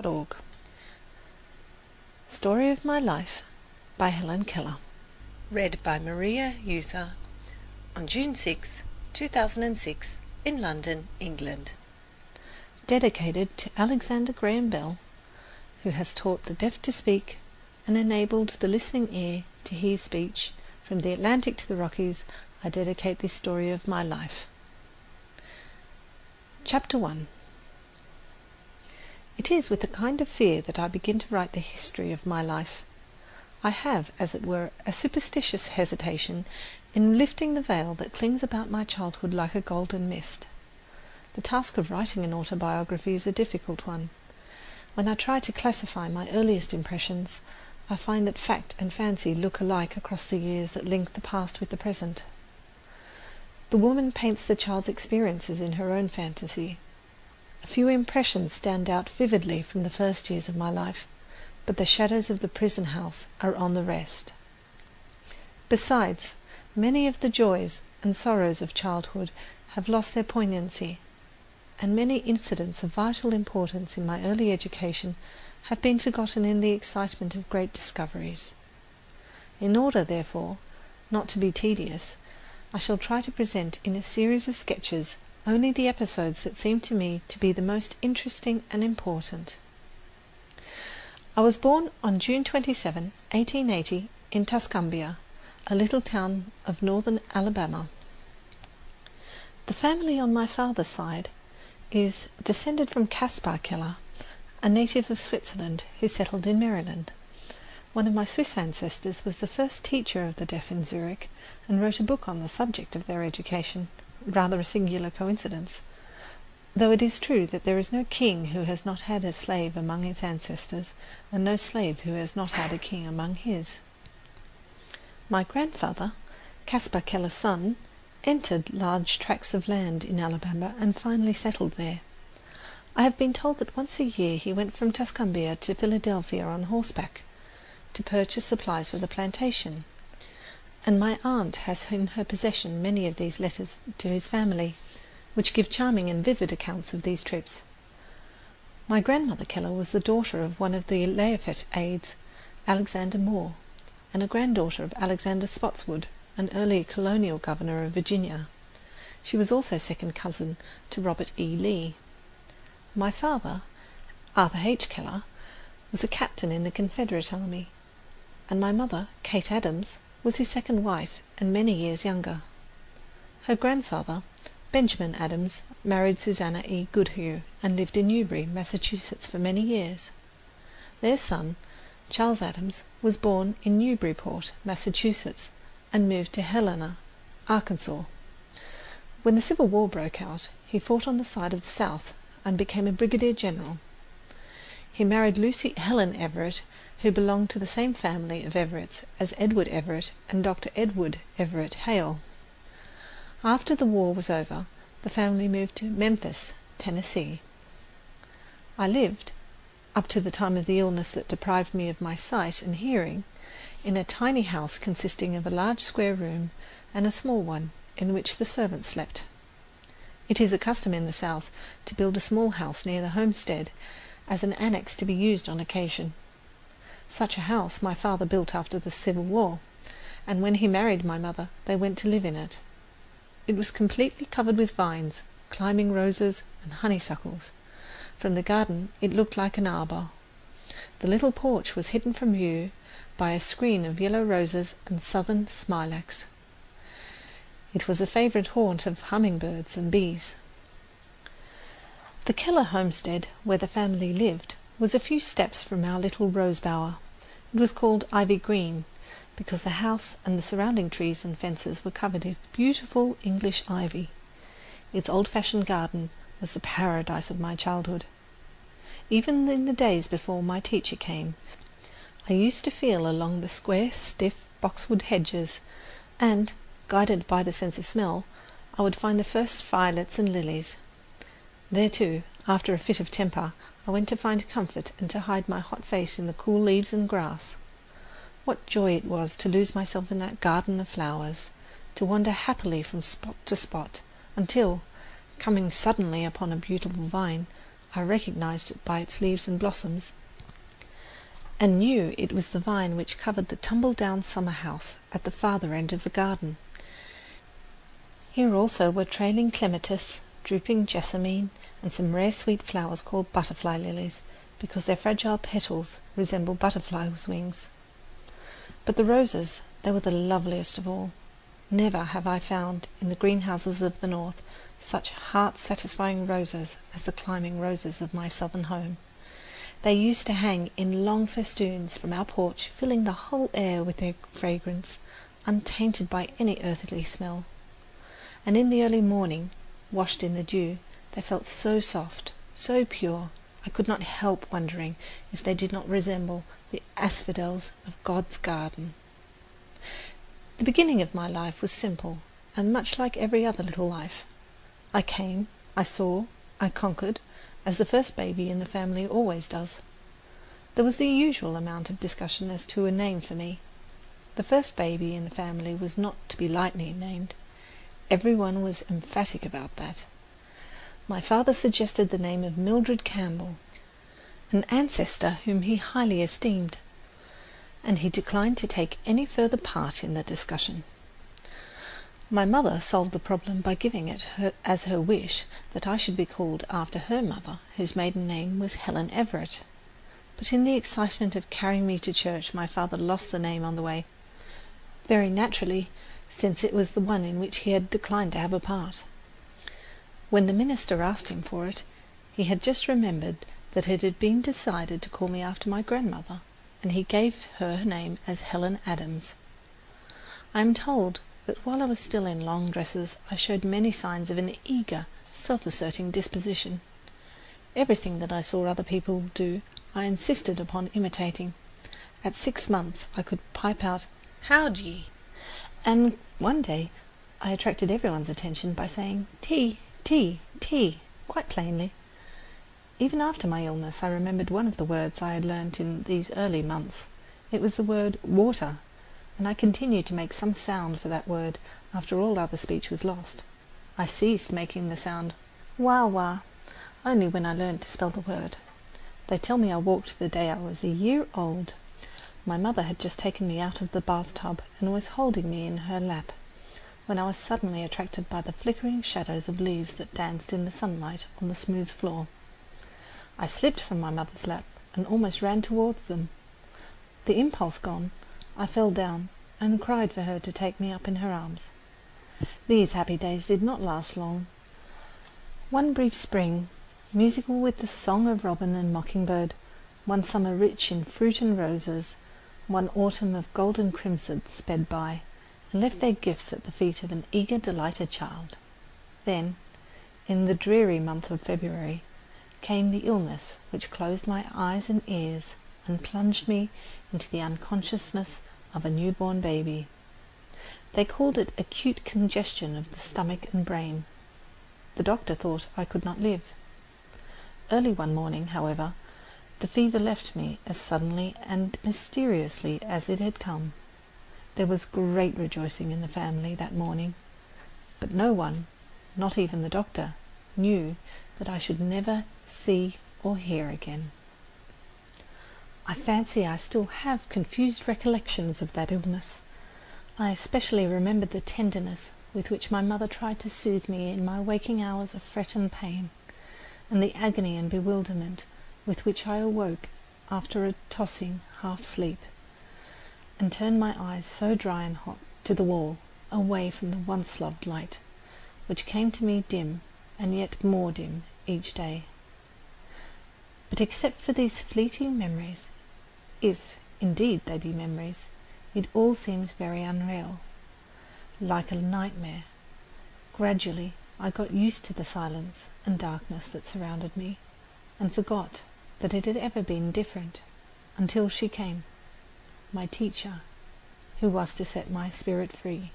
org. Story of My Life by Helen Keller. Read by Maria Euther on June 6, 2006 in London, England. Dedicated to Alexander Graham Bell, who has taught the deaf to speak and enabled the listening ear to hear speech. From the Atlantic to the Rockies, I dedicate this story of my life. Chapter 1. It is with a kind of fear that I begin to write the history of my life. I have, as it were, a superstitious hesitation in lifting the veil that clings about my childhood like a golden mist. The task of writing an autobiography is a difficult one. When I try to classify my earliest impressions, I find that fact and fancy look alike across the years that link the past with the present. The woman paints the child's experiences in her own fantasy. A few impressions stand out vividly from the first years of my life, but the shadows of the prison house are on the rest. Besides, many of the joys and sorrows of childhood have lost their poignancy, and many incidents of vital importance in my early education have been forgotten in the excitement of great discoveries. In order, therefore, not to be tedious, I shall try to present in a series of sketches only the episodes that seem to me to be the most interesting and important. I was born on June 27, 1880, in Tuscumbia, a little town of northern Alabama. The family on my father's side is descended from Caspar Keller, a native of Switzerland who settled in Maryland. One of my Swiss ancestors was the first teacher of the deaf in Zurich and wrote a book on the subject of their education. Rather a singular coincidence, though it is true that there is no king who has not had a slave among his ancestors, and no slave who has not had a king among his. My grandfather, Caspar Keller's son, entered large tracts of land in Alabama and finally settled there. I have been told that once a year he went from Tuscumbia to Philadelphia on horseback to purchase supplies for the plantation, and my aunt has in her possession many of these letters to his family, which give charming and vivid accounts of these trips. My grandmother Keller was the daughter of one of the Lafayette aides, Alexander Moore, and a granddaughter of Alexander Spotswood, an early colonial governor of Virginia. She was also second cousin to Robert E. Lee. My father, Arthur H. Keller, was a captain in the Confederate Army, and my mother, Kate Adams, was his second wife and many years younger. Her grandfather, Benjamin Adams, married Susanna E. Goodhue and lived in Newbury, Massachusetts for many years. Their son, Charles Adams, was born in Newburyport, Massachusetts, and moved to Helena, Arkansas. When the Civil War broke out, he fought on the side of the South and became a brigadier general. He married Lucy Helen Everett, who belonged to the same family of Everetts as Edward Everett and Dr. Edward Everett Hale. After the war was over, the family moved to Memphis, Tennessee. I lived, up to the time of the illness that deprived me of my sight and hearing, in a tiny house consisting of a large square room and a small one in which the servants slept. It is a custom in the South to build a small house near the homestead as an annex to be used on occasion. Such a house my father built after the Civil War, and when he married my mother they went to live in it. It was completely covered with vines, climbing roses and honeysuckles. From the garden it looked like an arbour. The little porch was hidden from view by a screen of yellow roses and southern smilax. It was a favourite haunt of hummingbirds and bees. The Keller homestead, where the family lived, was a few steps from our little rose bower. It was called Ivy Green, because the house and the surrounding trees and fences were covered with beautiful English ivy. Its old-fashioned garden was the paradise of my childhood. Even in the days before my teacher came, I used to feel along the square, stiff boxwood hedges, and, guided by the sense of smell, I would find the first violets and lilies. There, too, after a fit of temper, I went to find comfort and to hide my hot face in the cool leaves and grass. What joy it was to lose myself in that garden of flowers, to wander happily from spot to spot, until, coming suddenly upon a beautiful vine, I recognized it by its leaves and blossoms, and knew it was the vine which covered the tumble-down summer house at the farther end of the garden. Here also were trailing clematis, drooping jessamine, and some rare sweet flowers called butterfly lilies, because their fragile petals resemble butterflies' wings. But the roses, they were the loveliest of all. Never have I found in the greenhouses of the north such heart-satisfying roses as the climbing roses of my southern home. They used to hang in long festoons from our porch, filling the whole air with their fragrance, untainted by any earthly smell. And in the early morning, washed in the dew, they felt so soft, so pure, I could not help wondering if they did not resemble the asphodels of God's garden. The beginning of my life was simple, and much like every other little life. I came, I saw, I conquered, as the first baby in the family always does. There was the usual amount of discussion as to a name for me. The first baby in the family was not to be lightly named. Everyone was emphatic about that. My father suggested the name of Mildred Campbell, an ancestor whom he highly esteemed, and he declined to take any further part in the discussion. My mother solved the problem by giving it as her wish that I should be called after her mother, whose maiden name was Helen Everett. But in the excitement of carrying me to church, my father lost the name on the way, very naturally, since it was the one in which he had declined to have a part. When the minister asked him for it, he had just remembered that it had been decided to call me after my grandmother, and he gave her name as Helen Adams. I am told that while I was still in long dresses, I showed many signs of an eager, self-asserting disposition. Everything that I saw other people do, I insisted upon imitating. At 6 months I could pipe out, "How d'ye?" And one day I attracted everyone's attention by saying tea, tea, tea, quite plainly. Even after my illness I remembered one of the words I had learnt in these early months. It was the word water, and I continued to make some sound for that word after all other speech was lost. I ceased making the sound wah wah only when I learned to spell the word. They tell me I walked the day I was a year old. My mother had just taken me out of the bathtub and was holding me in her lap, when I was suddenly attracted by the flickering shadows of leaves that danced in the sunlight on the smooth floor. I slipped from my mother's lap and almost ran towards them. The impulse gone, I fell down and cried for her to take me up in her arms. These happy days did not last long. One brief spring, musical with the song of robin and mockingbird, one summer rich in fruit and roses, one autumn of golden crimson sped by, and left their gifts at the feet of an eager, delighted child. Then, in the dreary month of February, came the illness which closed my eyes and ears and plunged me into the unconsciousness of a newborn baby. They called it acute congestion of the stomach and brain. The doctor thought I could not live. Early one morning, however, the fever left me as suddenly and mysteriously as it had come. There was great rejoicing in the family that morning, but no one, not even the doctor, knew that I should never see or hear again. I fancy I still have confused recollections of that illness. I especially remembered the tenderness with which my mother tried to soothe me in my waking hours of fret and pain, and the agony and bewilderment with which I awoke after a tossing half-sleep, and turned my eyes so dry and hot to the wall, away from the once-loved light, which came to me dim and yet more dim each day. But except for these fleeting memories, if indeed they be memories, it all seems very unreal, like a nightmare. Gradually I got used to the silence and darkness that surrounded me, and forgot that it had ever been different, until she came, my teacher, who was to set my spirit free.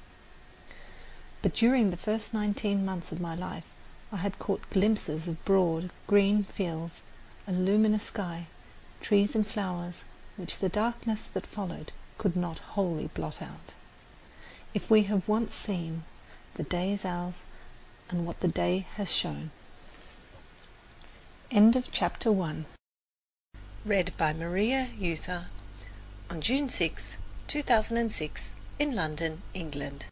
But during the first 19 months of my life I had caught glimpses of broad green fields, a luminous sky, trees and flowers, which the darkness that followed could not wholly blot out. If we have once seen, the day is ours, and what the day has shown. End of Chapter 1. Read by Maria Euther on June 6, 2006 in London, England.